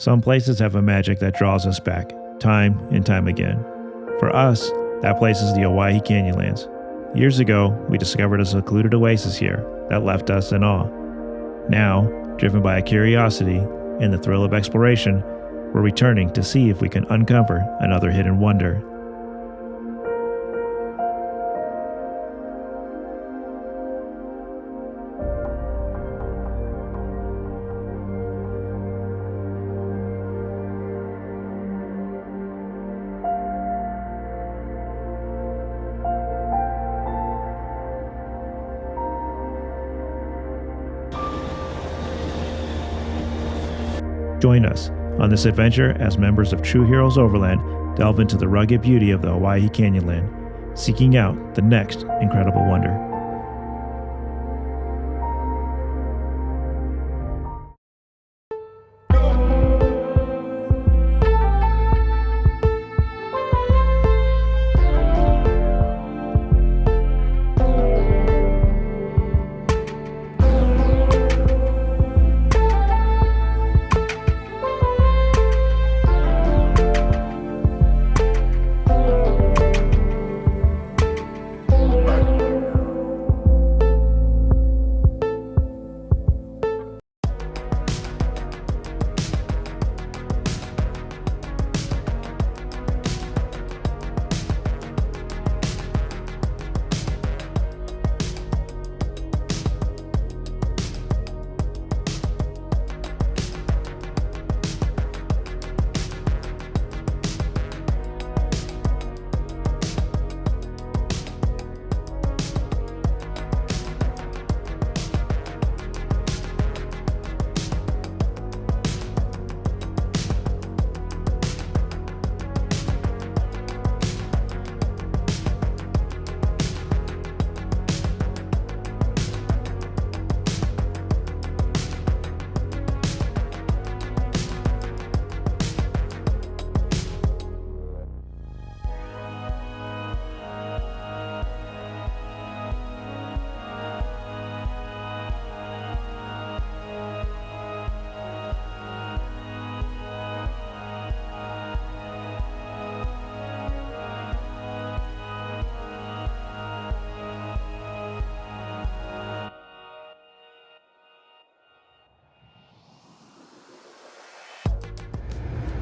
Some places have a magic that draws us back, time and time again. For us, that place is the Owyhee Canyonlands. Years ago, we discovered a secluded oasis here that left us in awe. Now, driven by a curiosity and the thrill of exploration, we're returning to see if we can uncover another hidden wonder. Join us on this adventure as members of True Heroes Overland delve into the rugged beauty of the Owyhee Canyonland, seeking out the next incredible wonder.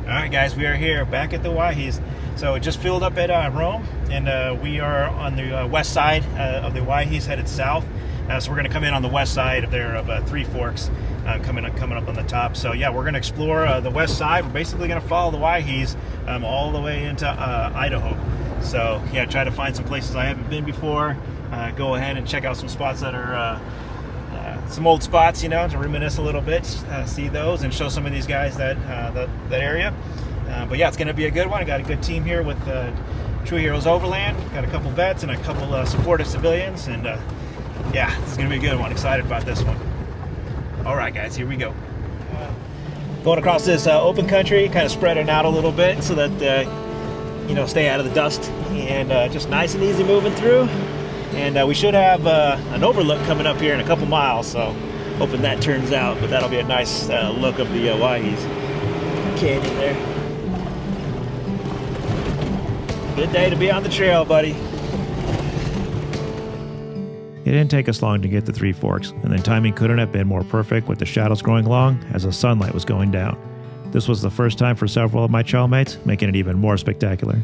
Alright guys, we are here back at the Owyhees. So it just filled up at Rome, and we are on the west side of the Owyhees, headed south. So we're going to come in on the west side of there of Three Forks, coming up on the top. So yeah, we're going to explore the west side. We're basically going to follow the Owyhees all the way into Idaho. So yeah, try to find some places I haven't been before. Go ahead and check out some spots that are some old spots, you know, to reminisce a little bit, see those, and show some of these guys that area. But yeah, it's going to be a good one. I got a good team here with True Heroes Overland. Got a couple vets and a couple supportive civilians, and yeah, this is going to be a good one. Excited about this one. All right, guys, here we go. Going across this open country, kind of spreading out a little bit so that you know, stay out of the dust, and just nice and easy moving through. And we should have an overlook coming up here in a couple miles, so hoping that turns out. But that'll be a nice look of the Owyhees Canyon there. Good day to be on the trail, buddy. It didn't take us long to get to Three Forks, and the timing couldn't have been more perfect with the shadows growing long as the sunlight was going down. This was the first time for several of my trail mates, making it even more spectacular.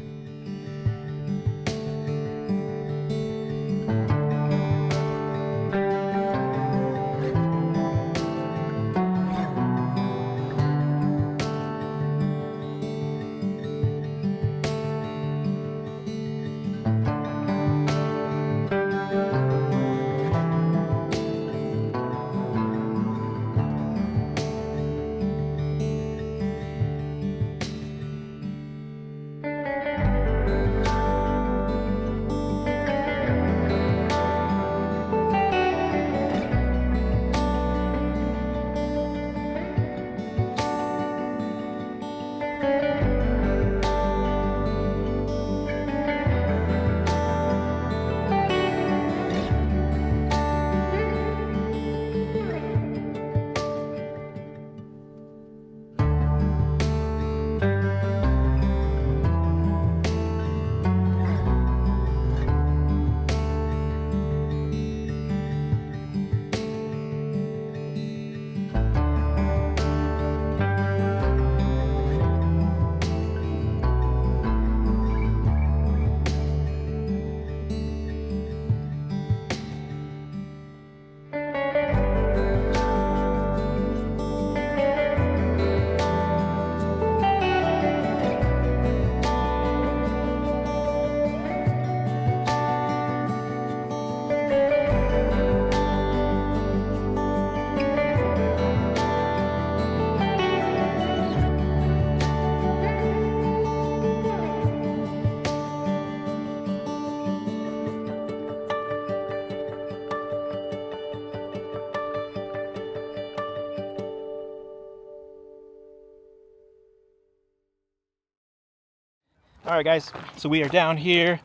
All right, guys, so we are down here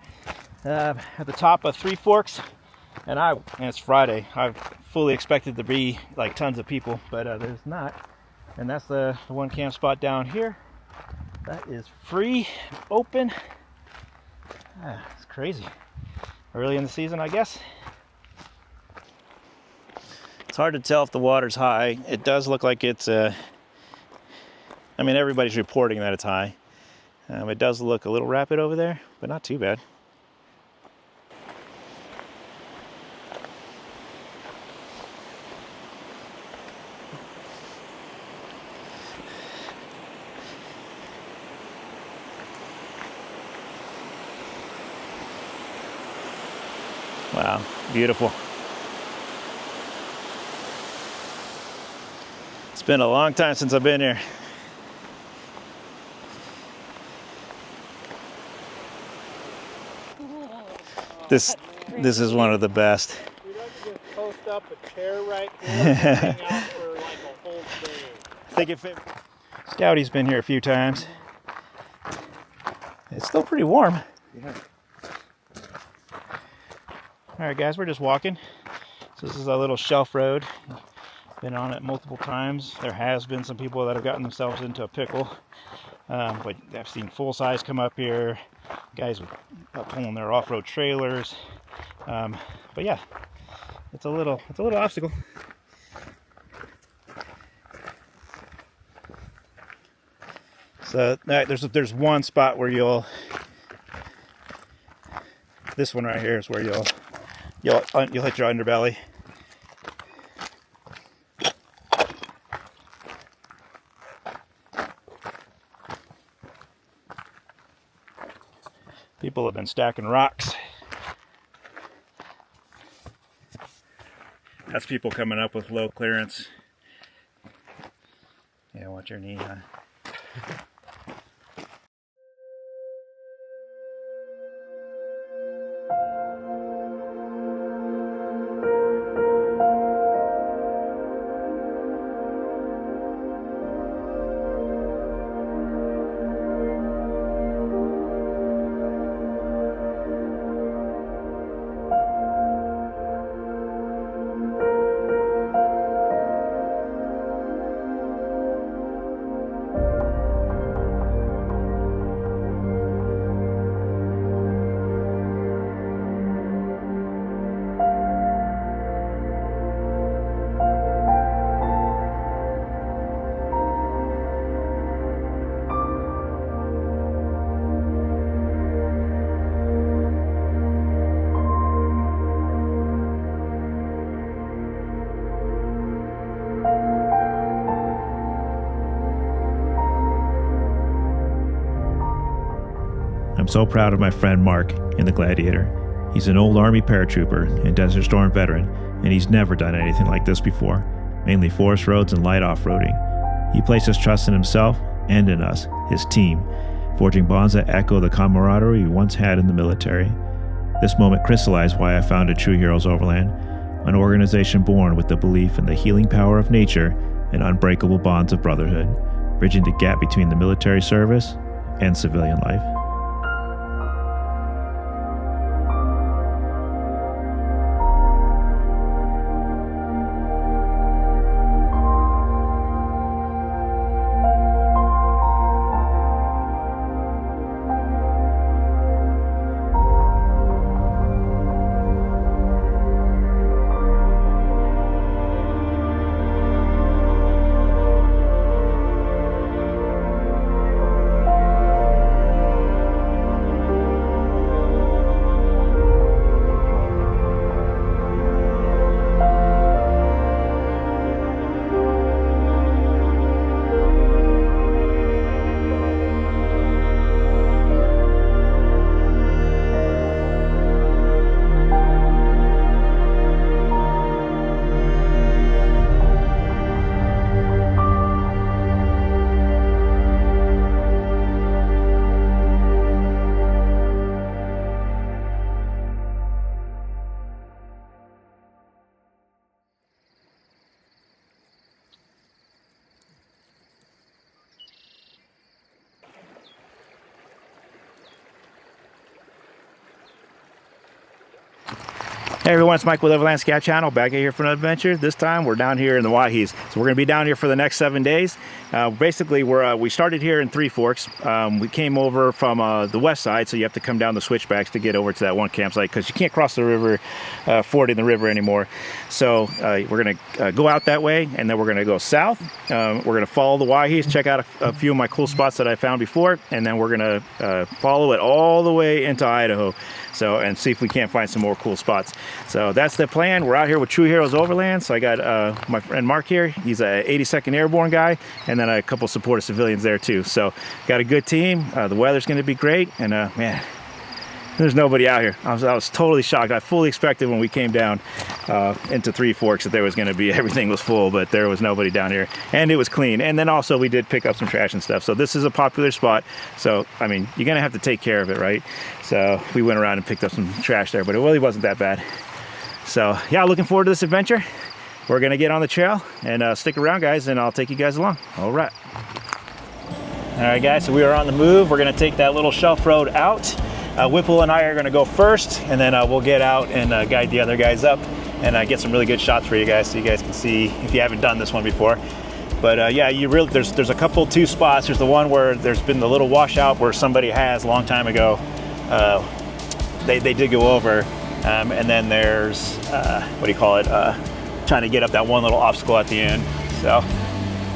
at the top of Three Forks, and it's Friday. I fully expected to be like tons of people, but there's not. And that's the one camp spot down here. That is free, open. It's crazy. Early in the season, I guess. It's hard to tell if the water's high. It does look like it's, I mean, everybody's reporting that it's high. It does look a little rapid over there, but not too bad. Wow, beautiful. It's been a long time since I've been here. This is one of the best. You'd like to just post up a chair right here and hang out for like a whole day. I think if Scouty's been here a few times. It's still pretty warm. Yeah. All right, guys, we're just walking. So this is a little shelf road. Been on it multiple times. There has been some people that have gotten themselves into a pickle. But I've seen full size come up here. Guys pulling their off-road trailers. But yeah, it's a little obstacle. So there's one spot where this one right here is where you'll hit your underbelly. People have been stacking rocks. That's people coming up with low clearance. Yeah, watch your knee, huh? I'm so proud of my friend Mark in the Gladiator. He's an old Army paratrooper and Desert Storm veteran, and he's never done anything like this before, mainly forest roads and light off-roading. He places trust in himself and in us, his team, forging bonds that echo the camaraderie we once had in the military. This moment crystallized why I founded True Heroes Overland, an organization born with the belief in the healing power of nature and unbreakable bonds of brotherhood, bridging the gap between the military service and civilian life. Hey everyone, it's Mike with Overland Scout Channel, back here for another adventure. This time we're down here in the Owyhees. So we're going to be down here for the next 7 days. Basically, we started here in Three Forks. We came over from the west side, so you have to come down the switchbacks to get over to that one campsite because you can't cross the river, ford in the river anymore. So we're going to go out that way, and then we're going to go south. We're going to follow the Owyhees, check out a few of my cool spots that I found before, and then we're going to follow it all the way into Idaho. So, and see if we can't find some more cool spots. So that's the plan. We're out here with True Heroes Overland. So I got my friend Mark here. He's a 82nd Airborne guy, and then a couple supportive civilians there too. So got a good team. The weather's going to be great, and man, there's nobody out here. I was totally shocked. I fully expected when we came down into Three Forks that there was going to be, everything was full, but there was nobody down here, and it was clean. And then also we did pick up some trash and stuff. So this is a popular spot. So I mean, you're going to have to take care of it, right? So we went around and picked up some trash there, but it really wasn't that bad. So yeah, looking forward to this adventure. We're going to get on the trail, and stick around, guys, and I'll take you guys along. All right. All right, guys, so we are on the move. We're going to take that little shelf road out. Whipple and I are going to go first, and then we'll get out and guide the other guys up and get some really good shots for you guys, so you guys can see if you haven't done this one before. But yeah, there's a couple, two spots. There's the one where there's been the little washout where somebody has a long time ago. They did go over, and then there's what do you call it? Trying to get up that one little obstacle at the end. So,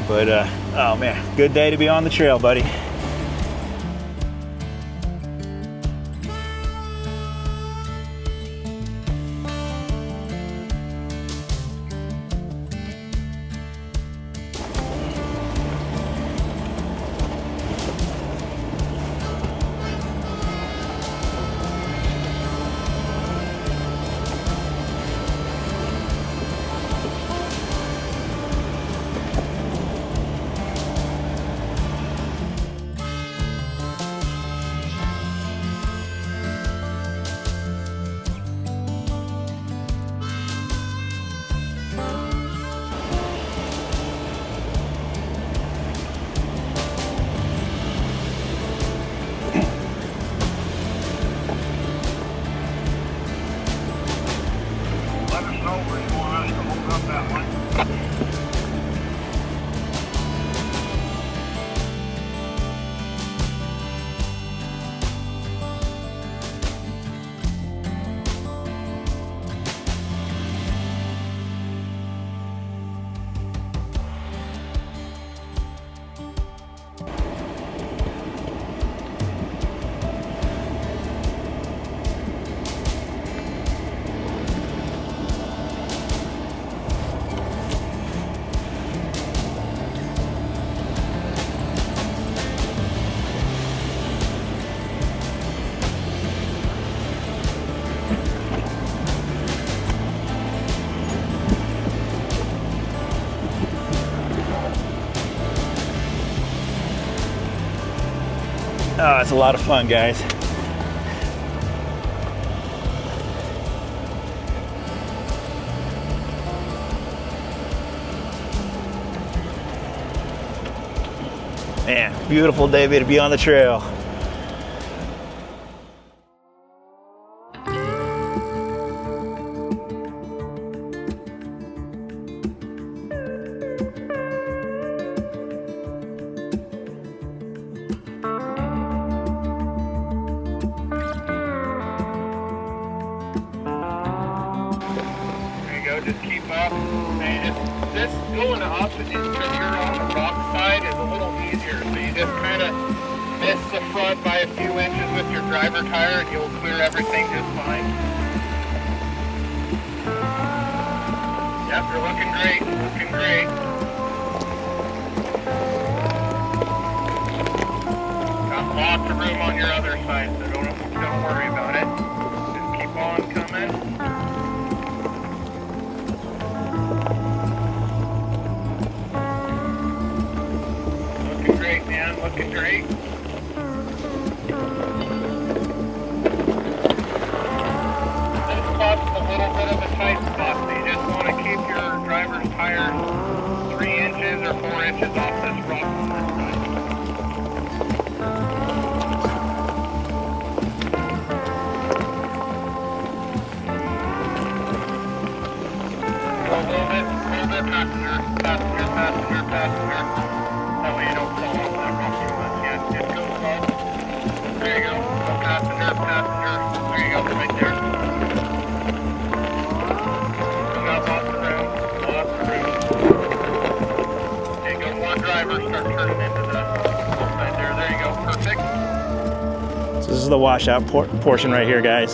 but oh man, good day to be on the trail, buddy. Oh, it's a lot of fun, guys. Man, beautiful day to be on the trail. Just keep up. And this going up and you're on the rock side is a little easier. So you just kind of miss the front by a few inches with your driver tire and you'll clear everything just fine. Yep, you're looking great. Looking great. Got lots of room on your other side, so don't worry about it. Just keep on coming. Man, looking great. This spot's a little bit of a tight spot, so you just want to keep your driver's tire 3 inches or 4 inches off this rock on this side. passenger, passenger. That way you don't fall off that rock too much. Yeah, just go slow. There you go. Passenger, passenger. There you go, right there. Still got lots of room. Lots of room. Okay, go one driver. Start turning into the side there. There you go. Perfect. So this is the washout portion right here, guys.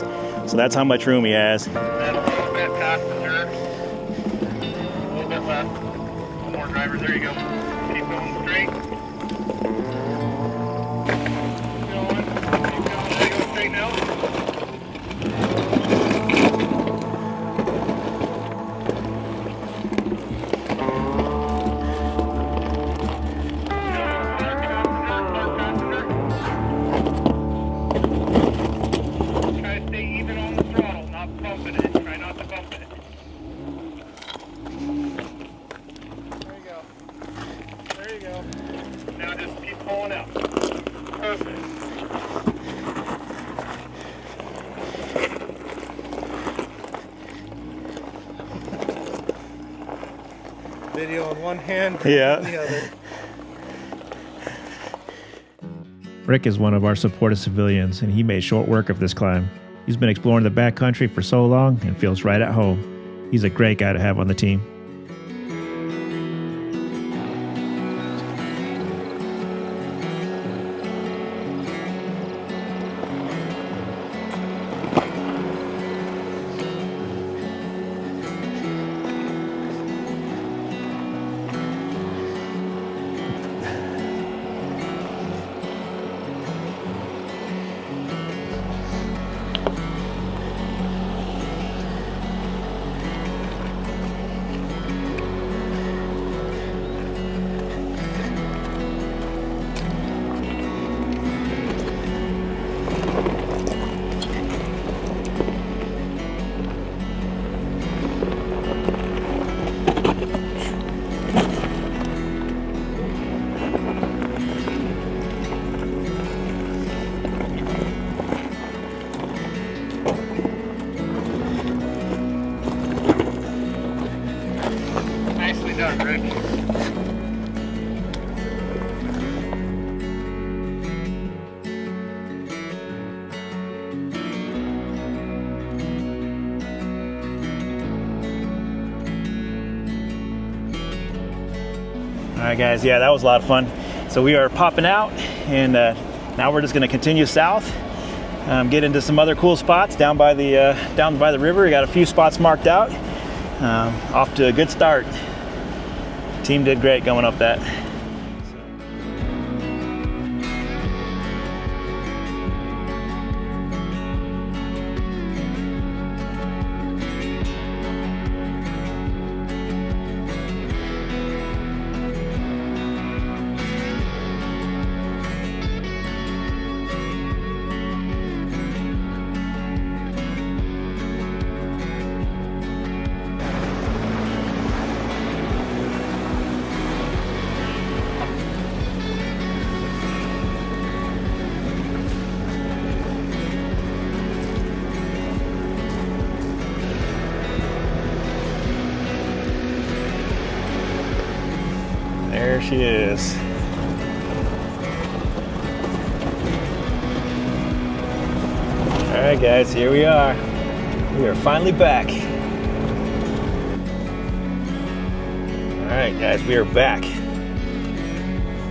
So that's how much room he has. And a little bit passenger. A little bit left. One more driver. There you go. Keep going straight. Keep going. Keep going. There you go. Straight now. Now just keep pulling out. Perfect. Video on one hand, Yeah. on the other. Rick is one of our supportive civilians, and he made short work of this climb. He's been exploring the backcountry for so long and feels right at home. He's a great guy to have on the team. Nicely done, Rick. All right, guys, yeah, that was a lot of fun. So we are popping out, and now we're just going to continue south, get into some other cool spots down by the river. We got a few spots marked out. Off to a good start. Team did great going up that. There she is. All right, guys, here we are. We are finally back. All right, guys, we are back.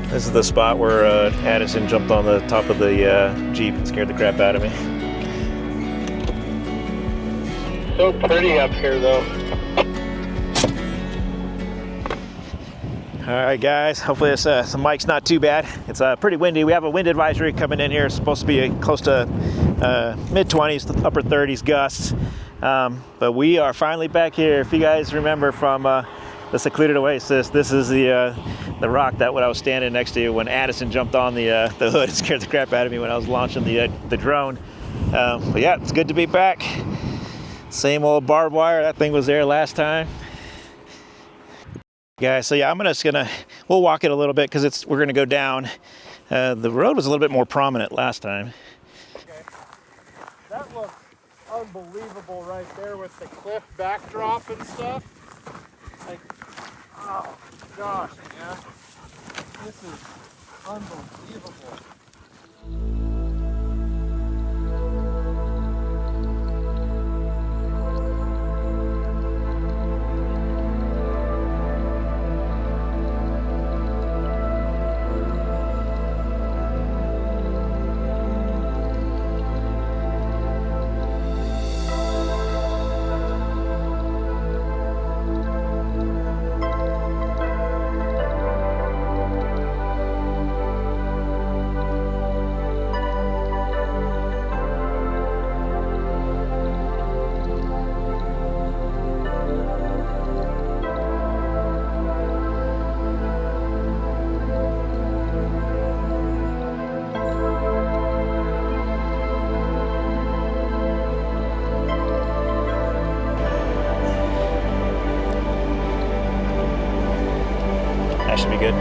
This is the spot where Addison jumped on the top of the Jeep and scared the crap out of me. So pretty up here, though. All right, guys, hopefully the mic's not too bad. It's pretty windy. We have a wind advisory coming in here. It's supposed to be close to mid-20s, upper 30s gusts. But we are finally back here. If you guys remember from the secluded Oasis, this is the rock that when I was standing next to when Addison jumped on the hood and scared the crap out of me when I was launching the drone. But yeah, it's good to be back. Same old barbed wire. That thing was there last time. Guys, so yeah, we'll walk it a little bit because we're gonna go down. The road was a little bit more prominent last time. Okay. That looks unbelievable right there with the cliff backdrop and stuff. Like, oh, gosh, man. This is unbelievable. That should be good.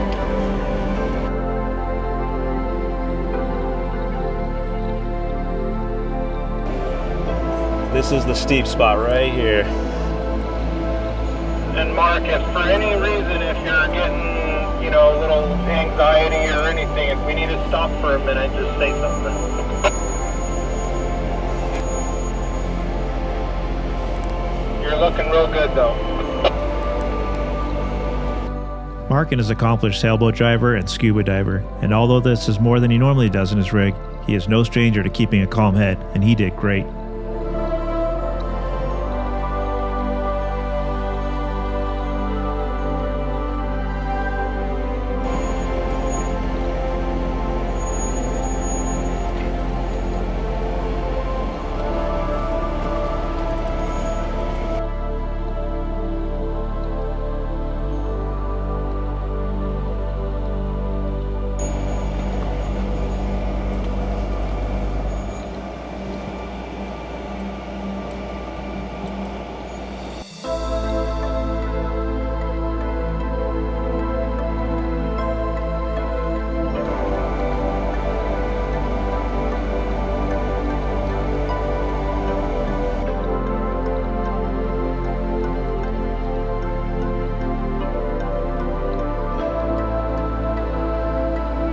This is the steep spot right here. And Mark, if for any reason, if you're getting, you know, a little anxiety or anything, if we need to stop for a minute, just say something. You're looking real good though. Mark is an accomplished sailboat driver and scuba diver, and although this is more than he normally does in his rig, he is no stranger to keeping a calm head, and he did great.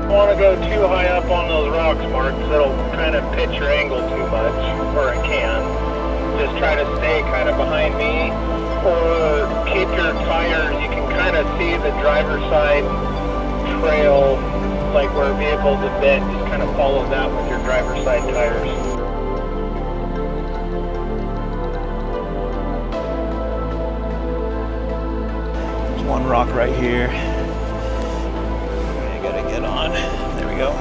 Don't want to go too high up on those rocks, Mark, because it'll kind of pitch your angle too much, or it can. Just try to stay kind of behind me, or keep your tires. You can kind of see the driver's side trail, like where vehicles have been. Just kind of follow that with your driver's side tires. There's one rock right here. I gotta get on. There we go.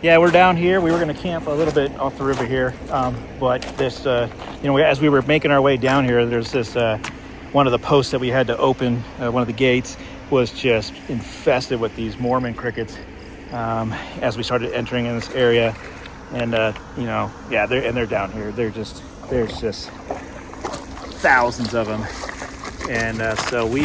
Yeah, we're down here. We were going to camp a little bit off the river here, but this, as we were making our way down here, there's this one of the posts that we had to open. One of the gates was just infested with these Mormon crickets as we started entering in this area, and they're down here. There's just thousands of them, and so we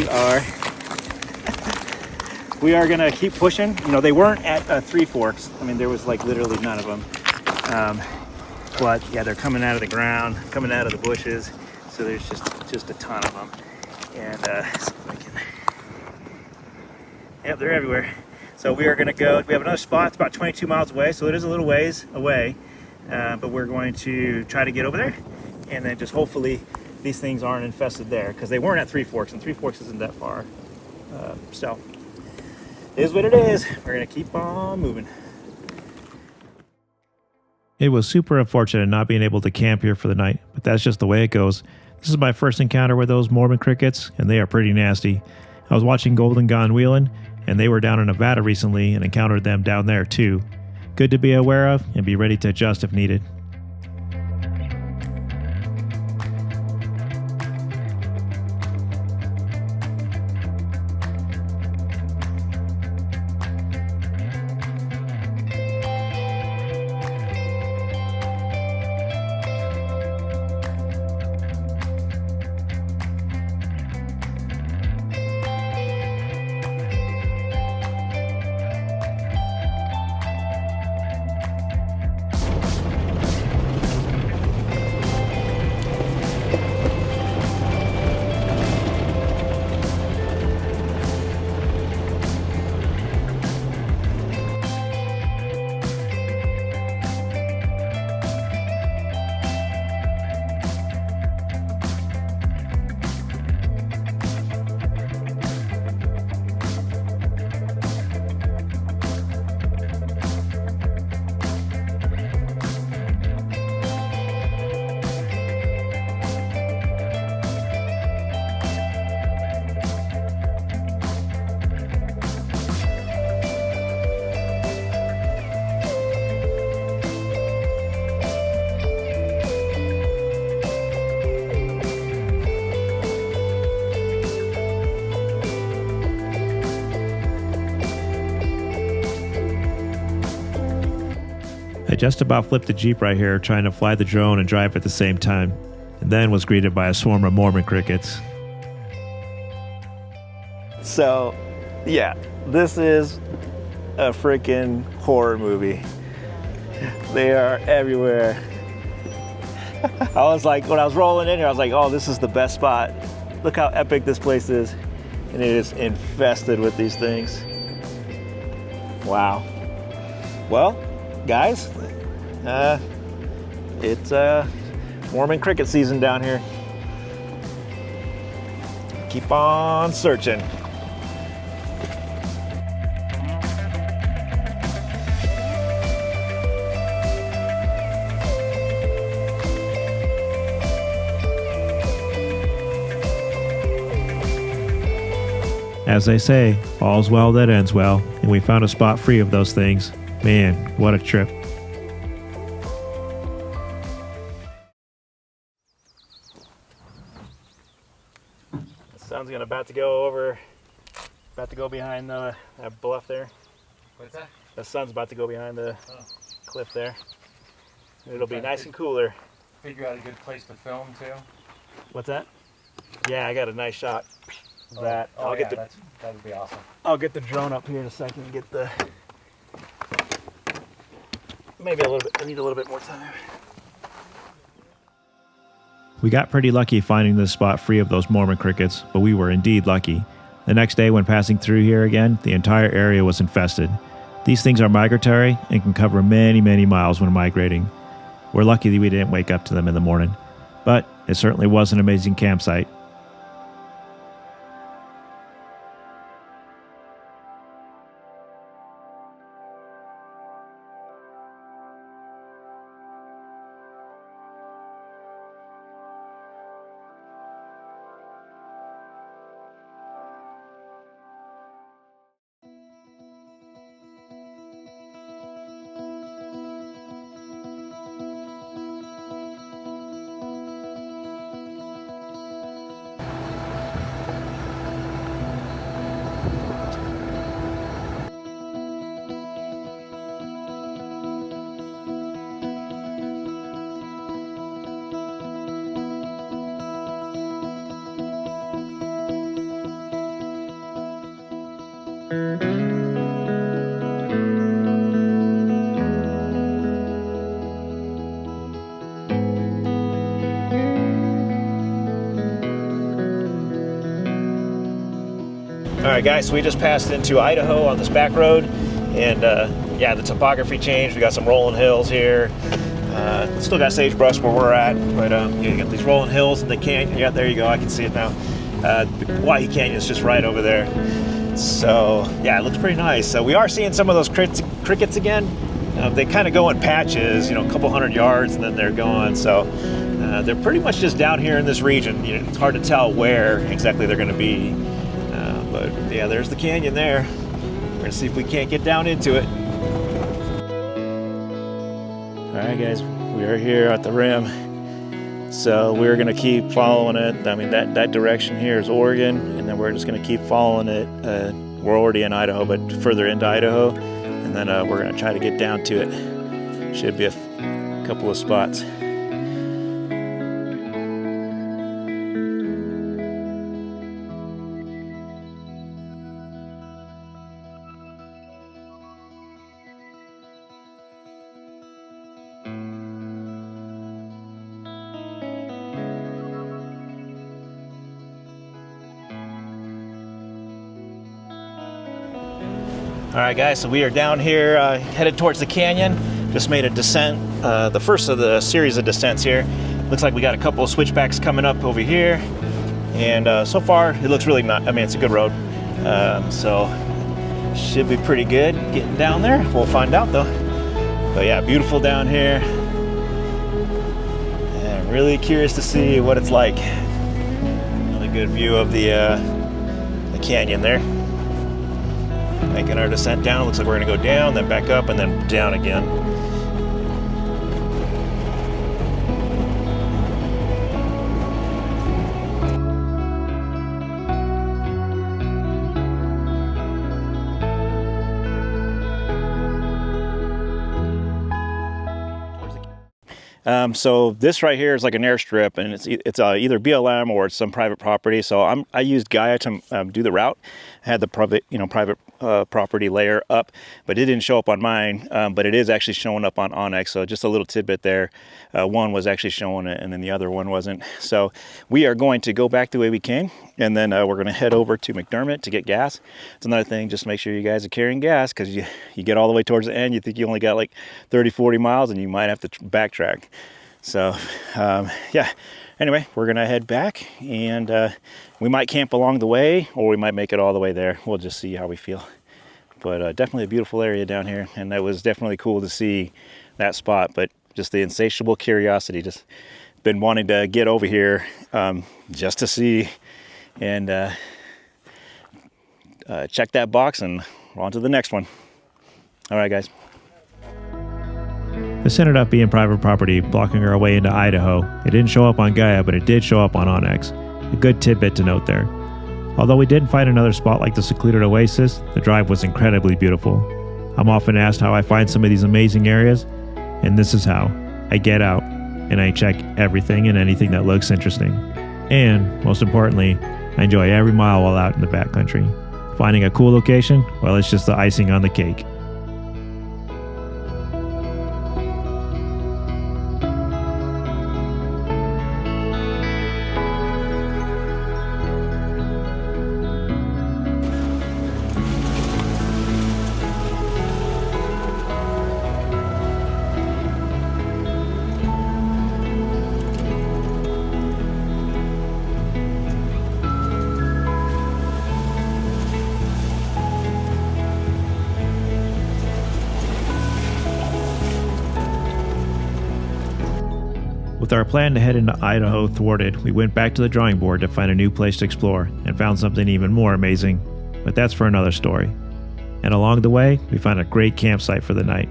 are gonna keep pushing. They weren't at Three Forks. I mean, there was like literally none of them. But yeah, they're coming out of the ground, coming out of the bushes. So there's just a ton of them. And Yep, they're everywhere. So we are going to go, we have another spot, it's about 22 miles away, so it is a little ways away, but we're going to try to get over there, and then just hopefully these things aren't infested there, because they weren't at Three Forks, and Three Forks isn't that far. So, it is what it is. We're going to keep on moving. It was super unfortunate not being able to camp here for the night, but that's just the way it goes. This is my first encounter with those Mormon crickets, and they are pretty nasty. I was watching Golden Gone Wheelin', and they were down in Nevada recently and encountered them down there too. Good to be aware of and be ready to adjust if needed. I just about flipped the Jeep right here trying to fly the drone and drive at the same time, and then was greeted by a swarm of Mormon crickets. So, yeah, this is a freaking horror movie. They are everywhere. I was like, when I was rolling in here, I was like, oh, this is the best spot. Look how epic this place is. And it is infested with these things. Wow. Well, guys, it's Mormon cricket season down here. Keep on searching. As they say, all's well that ends well, and we found a spot free of those things. Man, what a trip. The sun's about to go behind that bluff there. What's that? The sun's about to go behind the cliff there. It'll be nice and cooler. Figure out a good place to film too. What's that? Yeah, I got a nice shot of that. That would be awesome. I'll get the drone up here in a second and get the... Maybe a little bit. I need a little bit more time. We got pretty lucky finding this spot free of those Mormon crickets, but we were indeed lucky. The next day when passing through here again, the entire area was infested. These things are migratory and can cover many, many miles when migrating. We're lucky that we didn't wake up to them in the morning, but it certainly was an amazing campsite. right, guys, so we just passed into Idaho on this back road, and yeah, the topography changed. We got some rolling hills here. Still got sagebrush where we're at, but you got these rolling hills and the canyon. Yeah, there you go. I can see it now. The Owyhee Canyon is just right over there. So yeah, it looks pretty nice. So we are seeing some of those crickets again. They kind of go in patches, you know, a couple hundred yards, and then they're gone. So they're pretty much just down here in this region. You know, it's hard to tell where exactly they're going to be. But yeah, there's the canyon there. We're gonna see if we can't get down into it. All right, guys, we are here at the rim. So we're gonna keep following it. I mean, that direction here is Oregon, and then we're just gonna keep following it. We're already in Idaho, but further into Idaho, and then we're gonna try to get down to it. Should be a couple of spots. All right, guys, so we are down here headed towards the canyon. Just made a descent, the first of the series of descents here. Looks like we got a couple of switchbacks coming up over here. And so far, it looks really not, I mean, it's a good road. So should be pretty good getting down there. We'll find out though. But yeah, beautiful down here. And really curious to see what it's like. Really good view of the canyon there. Making our descent down. Looks like we're gonna go down, then back up, and then down again. So this right here is like an airstrip, and it's either BLM or it's some private property. So I used Gaia to do the route. I had the private property layer up, but it didn't show up on mine. But it is actually showing up on Onyx. So just a little tidbit there. One was actually showing it, and then the other one wasn't. So we are going to go back the way we came, and then we're going to head over to McDermott to get gas. It's another thing. Just make sure you guys are carrying gas, because you get all the way towards the end, you think you only got like 30-40 miles, and you might have to backtrack. So yeah, anyway, we're gonna head back, and we might camp along the way, or we might make it all the way there. We'll just see how we feel. But definitely a beautiful area down here, and that was definitely cool to see that spot. But just the insatiable curiosity, just been wanting to get over here just to see, and check that box, and we're on to the next one. All right, guys. This ended up being private property, blocking our way into Idaho. It didn't show up on Gaia, but it did show up on Onyx. A good tidbit to note there. Although we didn't find another spot like the secluded Oasis, the drive was incredibly beautiful. I'm often asked how I find some of these amazing areas, and this is how. I get out, and I check everything and anything that looks interesting. And, most importantly, I enjoy every mile while out in the backcountry. Finding a cool location, well, it's just the icing on the cake. With our plan to head into Idaho thwarted, we went back to the drawing board to find a new place to explore, and found something even more amazing. But that's for another story. And along the way, we found a great campsite for the night.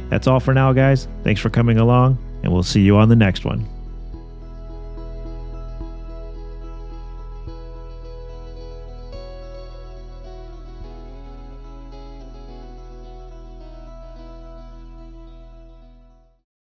That's all for now, guys. Thanks for coming along, and we'll see you on the next one.